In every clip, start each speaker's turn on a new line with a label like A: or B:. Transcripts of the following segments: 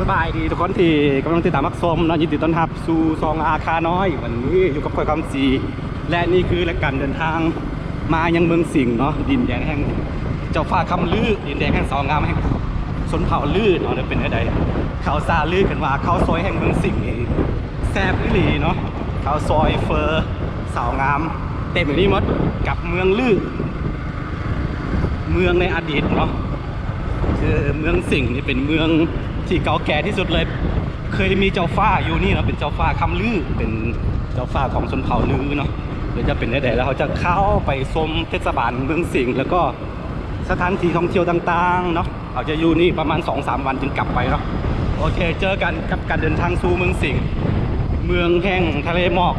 A: สบายดีทุกคนที่กำลังติดตามมักชมนะยินดีต้อนรับสู่ซองอาคาน้อยวันนี้อยู่กับคอยคำสีและนี่คือรายการเดินทางมายังเมืองสิงห์เนาะดินแดนแห่งเจ้าฟ้าคำลือดินแดนแห่งสองงามแห่งชนเผ่าลือเนาะเป็นอะไรเขาซาลือกันว่าเขาซอยแห่งเมืองสิงห์แซ่บอีหลีเนาะเขาซอยเฟอร์สาวงามเต็มอยู่นี่หมดกับเมืองลือเมืองในอดีตเนาะคือเมืองสิงห์นี่เป็นเมืองที่เก่าแก่ที่สุดเลยเคยมีเจ้าฟ้าอยู่นี่เนาะเป็นเจ้าฟ้าคำลือเป็นเจ้าฟ้าของชนเผ่าลือเนาะเดี๋ยวจะเป็นได้แล้วเขาจะเข้าไปชมเทศบาลเมืองสิงห์แล้วก็สถานที่ท่องเที่ยวต่างๆเนาะเขาจะอยู่นี่ประมาณ 2-3 วันจึงกลับไปเนาะโอเคเจอกันกับการเดินทางสู่เมืองสิงห์เมืองแห่งทะเลหมอก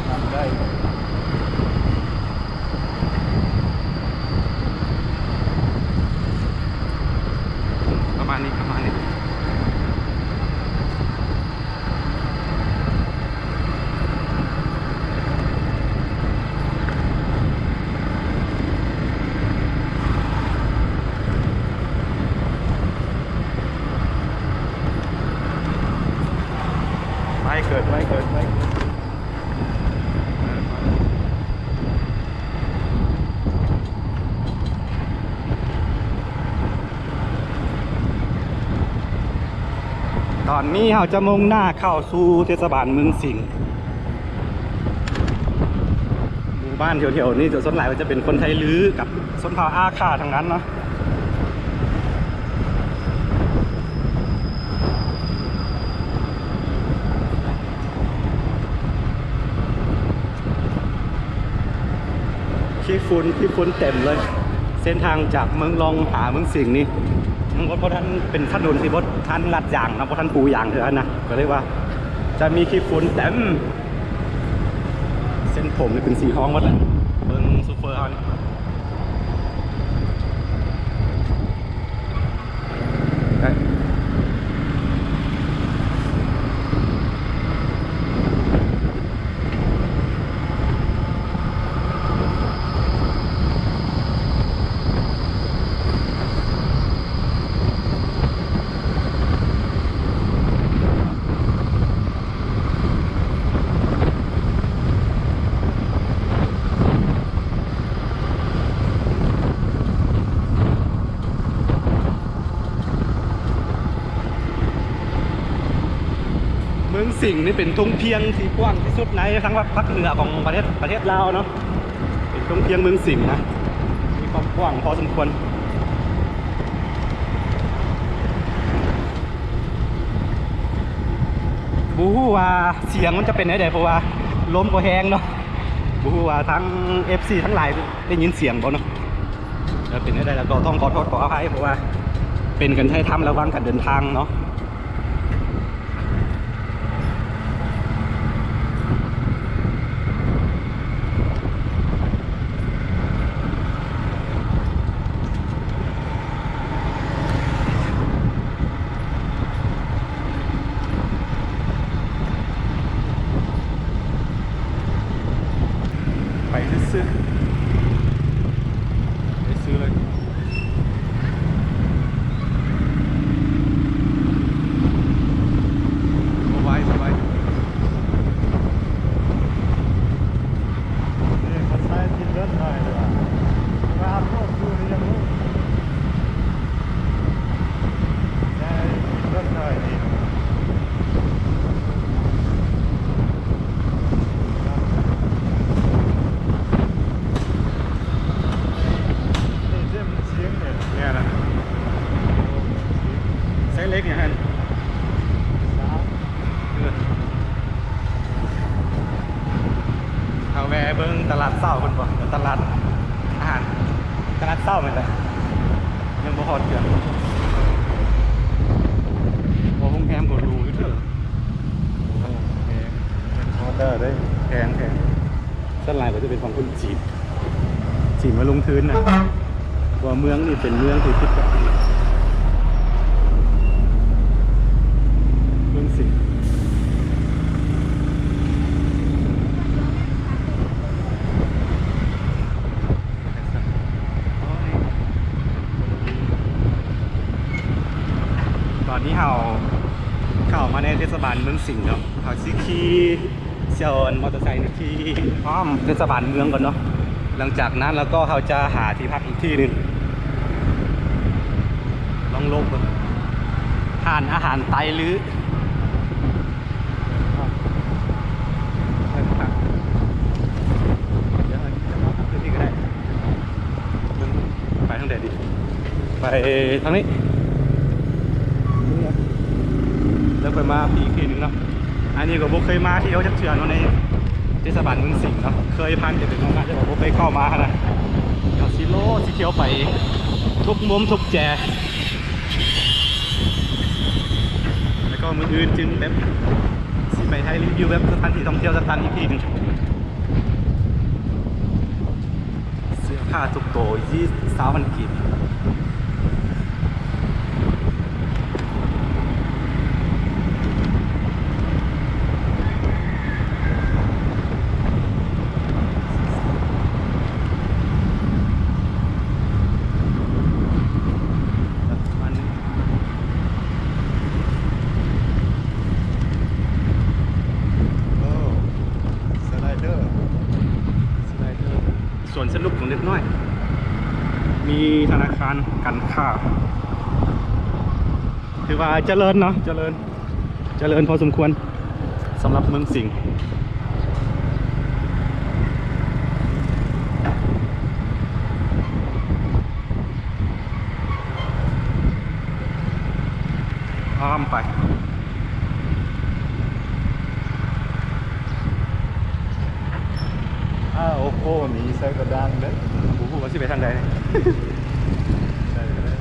A: ทำได้ประมาณนี้ไม่เกิดตอนนี้เราจะมุ่งหน้าเข้าสู่เทศบาลเมืองสิงห์หมู่บ้านแถวๆนี้ส่วนใหญ่จะเป็นคนไทยลื้อกับชนเผ่าอาคาทั้งนั้นเนาะขี้ฝุ่นเต็มเลยเส้นทางจากเมืองรองหาเมืองสิงห์นี่เพราะท่านเป็นถนนที่บดท่านลัดยางนะเพราะท่านปูยางเถอะนะก็เรียกว่าจะมีขี้ฝุ่นเต็มเส้นผมนี่เป็นสีทองหมดเลยเบิ้งซูเฟอร์เขานี่เมืองสิงห์นี่เป็นทุ่งเพียงที่กว้างที่สุดในทั้งภาคเหนือของประเทศลาวเนาะเป็นทุ่งเพียงเมืองสิงห์นะมีความกว้างพอสมควรบูฮู้ว่าเสียงมันจะเป็นไงเพราะว่าลมก็แห้งเนาะบูฮู้ว่าทั้ง FC ทั้งหลายได้ยินเสียงบ่เนาะแล้วเป็นไงแล้วก็ต้องขอโทษขออภัยเพราะว่าเป็นกันใช้ทำระวังการเดินทางเนาะไปซื้อเลยสบาย
B: นี่เขาใช้กินเลือดหน่อยเลยว่าโรคดูนี่ยังรู้ใช้กินเลือดหน่อยนี่
A: เนี่ยนะไซส์เล็กเนี่ยฮะเอาแวะเบิ้งตลาดเศร้าคนบ่ตลาดอาหารตลาดเศร้าเหมือนกันยังบ่ฮอดเกือบบ่โรงแรมก็รู้อยู่เถอะ
B: เป็นออเดอร์ได้
A: แพงเส้นลายก็จะเป็นของคนจีนมาลงทุนนะว่าเมืองนี่เป็นเมืองที่คิดแบบเมืองสิงห์ นี้เราเข้ามาในเทศบาลเมืองสิงห์เนาะเขาซิขี่เซียวมอเตอร์ไซค์ที่อ้อมเทศบาลเมืองก่อนเนาะหลังจากนั้นแล้วก็เขาจะหาที่พักอีกที่หนึ่งลองลงทานอาหารไตหรือเดี๋ยวจะมาพื้นที่ก็ได้ไปทางไหนดีไปทางนี้แล้วไปมาอีกทีหนึ่งเนาะอันนี้ก็บุเคยมาที่เขาจะเชื่อเนาะในเทศบาลเมืองสิงห์เนาะเคยผ่านแต่เป็นงานจะบอกบุเคยเข้ามานะเดี๋ยวซิโร่ซิเคียวไปทุกมุมทุกแจแล้วก็มืออื่นจึงแบบสิไปให้รีวิวแบบสถานที่ท่องเที่ยวสถานที่อีกทีหนึงเสื้อผ้าทุกโต20,000 กีบส่วนสนุกของเด็กน้อยมีธนาคารการค้าถือว่าเจริญเนาะเจริญพอสมควรสำหรับเมืองสิงห์อ้อมไป
B: โอ้โหหนีใส่กระดังเด้อ
A: บูบูว่าสิไปทางใดเนี่ย
B: ได้เลย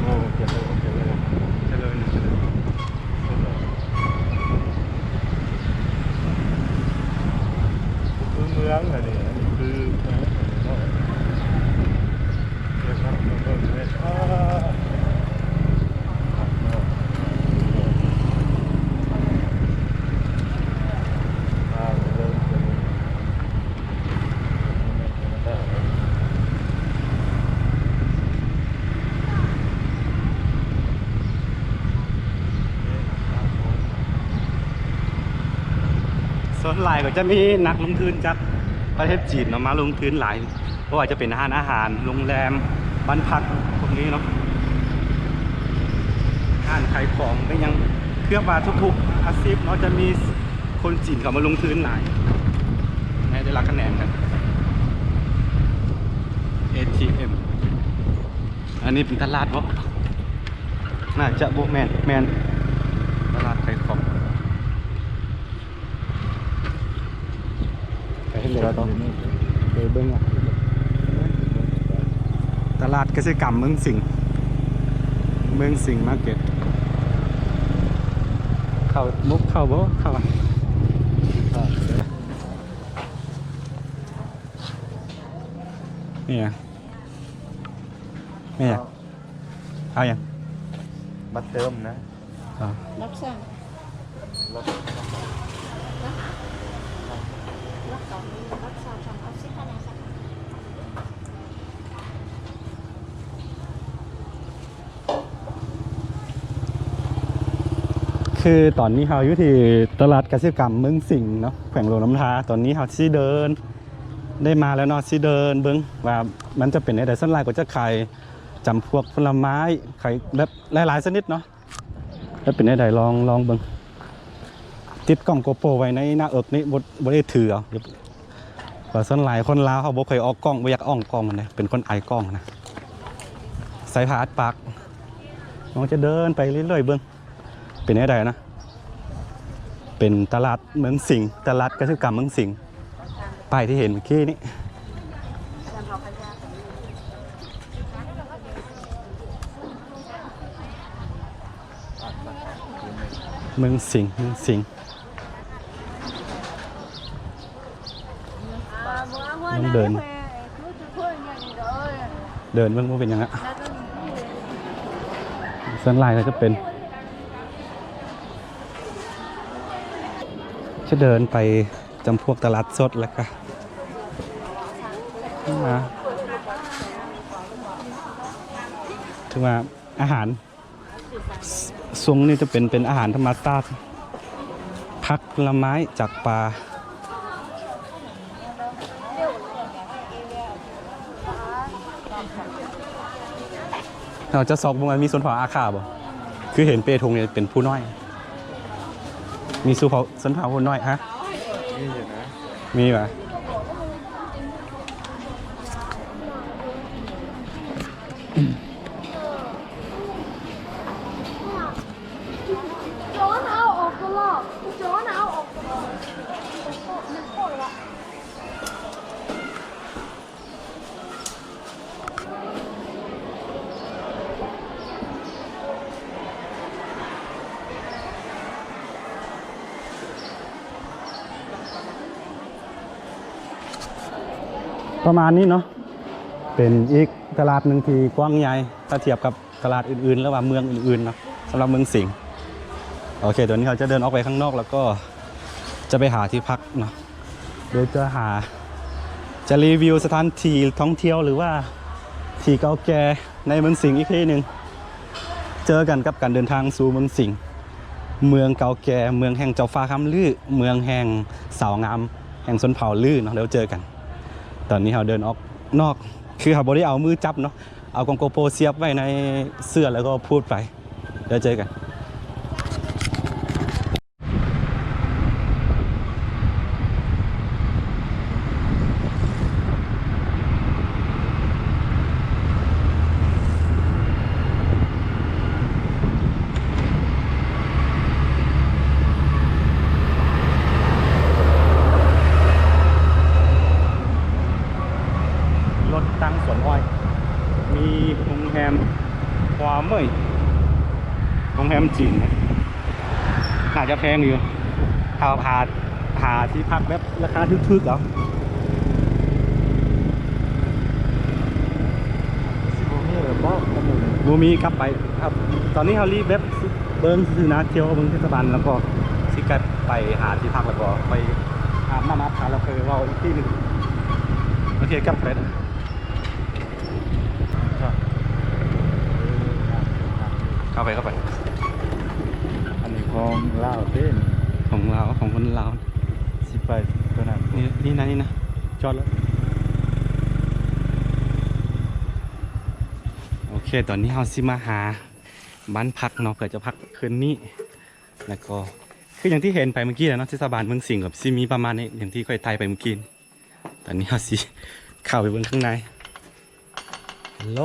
B: โอ้เจ๋งเลยเจ๋งเลย
A: เจริญ
B: คือเมืองอะนี่คือเดี๋ยวครับเบิ่งเลย
A: ส่วนหลายก็จะมีนักลงทุนจากประเทศจีนเนาะมาลงทุนหลายเพราะว่าจะเป็นอาหารโรงแรมบ้านพักพวกนี้เนาะอาหารขายของก็ยังเครื่องมาทุกๆอาชีพเนาะจะมีคนจีนเข้ามาลงทุนหลายให้ได้รับคะแนนกัน ATM อันนี้เป็นตลาดวะน่าจะโบแมนตลาดขายของไปเห็นเลยต่อไปเบิ้งอ่ะตลาดเกษตรกรรมเมืองสิงห์มาร์เก็ตเข้ามุกเข้าบ่เข้าอ่ะนี่ไงนี่ไงเอาอย่าง
B: มาเติมนะ
C: รับสั่งรับสองรับสามเอาสิคะแนนสัก
A: คือตอนนี้เราอยู่ที่ตลาดเกษตรกรรมเมืองสิงห์เนาะแขวงหลวงน้ำทาตอนนี้เราที่เดินได้มาแล้วเนาะที่เดินเบิ้งว่ามันจะเป็นในแต่ส้นลายก็จะขายจำพวกผลไม้ขายแบบหลายๆชนิดเนาะแล้วเป็นในใดลองเบิ้งติดกล้องโกโปรไว้ในหน้าอกนี้บดได้ถือเอาว่าส้นลายคนลาวเขาบ่เคยออกกล้องบ่อยากอ่องกล้องนะเป็นคนไอกล้องนะใส่ผ้าอัดปากน้องจะเดินไปเรื่อยๆเบิ้งเป็นในใดนะเป็นตลาดเมืองสิงห์ตลาดเกษตรกรรมเมืองสิงห์ป้ายที่เห็นเมื่อกี้นี้เมืองสิงห์ต้องเดินเบิ่งว่าเป็นยังไงสันลายก็จะเป็นจะเดินไปจำพวกตลาดสดแล้วก็มาถึงว่าอาหาร ทรงนี่จะเป็นอาหารธรรมชาติผักผลไม้จากป่าเราจะสอบว่ามีส่วนเผาอาคาบ่คือเห็นเปทงเนี่ยเป็นผู้น้อย มีส่วนเผาผู้น้อยฮะ
B: นี่อยู่นะ
A: มีป่ะ
C: 左脑ออกก็รอบ左脑ออกก็รอบมันโคตรละ
A: ประมาณนี้เนาะเป็นอีกตลาดหนึ่งที่กว้างใหญ่ถ้าเทียบกับตลาดอื่นๆ แล้วว่าเมืองอื่นๆเนาะสำหรับเมืองสิงห์โอเคเดี๋ยวนี้เราจะเดินออกไปข้างนอกแล้วก็จะไปหาที่พักเนาะโดยจะรีวิวสถานที่ท่องเที่ยวหรือว่าที่เก่าแก่ในเมืองสิงห์อีกทีหนึ่งเจอกันกับการเดินทางสู่เมืองสิงห์เมืองเก่าแก่เมืองแห่งเจ้าฟ้าคำลือเมืองแห่งสาวงามแห่งชนเผ่าลือเนาะเดี๋ยวเจอกันตอนนี้เราเดินออกนอกคือเราไม่ได้เอามือจับเนาะเอากล้องโกโปรเสียบไว้ในเสื้อแล้วก็พูดไปเดี๋ยวเจอกันรถตั้งสวนอ้อยมีโรงแรมความเมยโรงแรมจีนนะน่าจะแพงอยู่ถ้าหาที่พักแบบราคาทึกๆเหรอ
B: สิบมีหรือเปล่าขนม
A: บูมีกลับไปครับ ตอนนี้เรารีบแบบเบิ้งซื้อนะเที่ยวเบิ้งเทศบาลแล้วก็สิกัดไปหาที่พักแล้วก็ไปอาบน้ำอาบท่าแล้วเคยเราอีกที่หนึ่งโอเคกลับไปนะ เข้าไป
B: อันนี้ของลาวเต้น
A: ของเราของคนเราว
B: สิไปตัวนั้น
A: นี่นะจอดแล้วโอเคตอนนี้เราสิมาหาบ้านพักเนาะเผื่อจะพักคืนนี้แล้วก็คืออย่างที่เห็นไปเมื่อกี้แล้วเนาะเทศบาลเมืองสิงห์กับซิมีประมาณนี้อย่างที่ค่อยไทยไปเมื่อกี้ตอนนี้เราสิเข้าไปเบิ่งข้างในฮัลโหล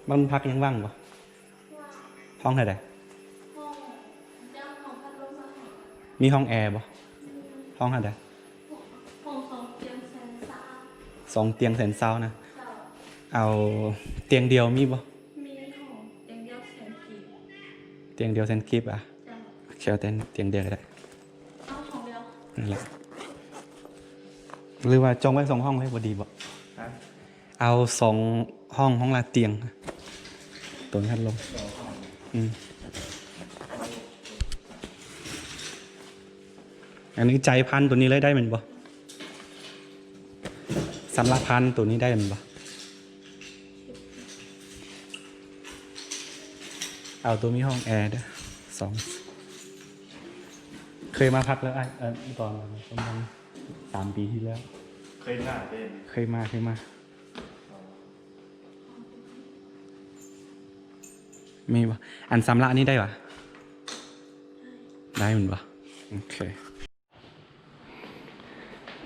A: บ้านพักยังว่างปะห้องไหนได้มีห้องแอร์ปะห้องไหน สองเตียงแสนเศร้านะ เอาเตียงเดียวมีบ่มีของเตียงเดียวแสนกีบเตียงเดียวแสนกีบอ่ะเชียวเตียงเดียวก็ได้เอาของเดียวนั่นแหละหรือว่าจองไว้2 ห้องไว้บ่ดีบ่เอา2 ห้องละเตียงตัวนี้พัดลมอันนี้ใจพันตัวนี้เลยได้มันบ่สำหรับพันตัวนี้ได้มันบ่เอาตัวมีห้องแอร์ด้วย2เคยมาพักแล้วตอนประมาณ3 ปีที่แล้ว
B: เคยหน้าเต้น
A: เคยมามีบ่อันสำรับนี้ได้ปะได้มันบ่โอเค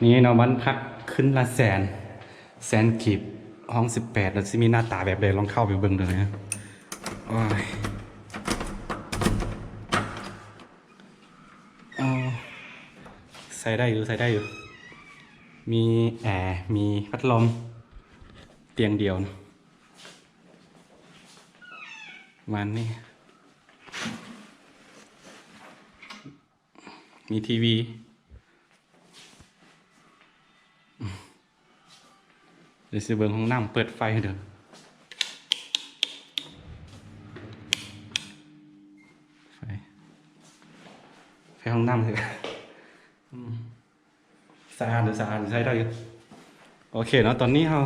A: นี่เนาะบ้านพักขึ้นละแสนกีบห้อง18แล้วสิมีหน้าตาแบบใดลองเข้าไปเบิ่งดูนะโอ้ยใส่ได้อยู่มีแอร์มีพัดลมเตียงเดียวนะมันนี่มีทีวีเดี๋ยวสิเบิ่งห้องน้ำเปิดไฟเด้อไฟห้องน้ำเลยสะอาดใช้ได้อยู่โอเคเนาะตอนนี้เรา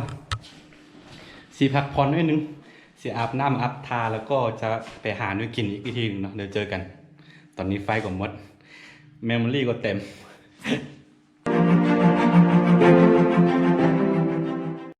A: สีพักผ่อนนิดนึงสี สียอาบน้ำอาบทาแล้วก็จะไปหาด้วยกินอีกทีหนึงเนาะเดี๋ยวเจอกัน ตอนนี้ไฟก็หมดเมมโมรี่ก็เต็ม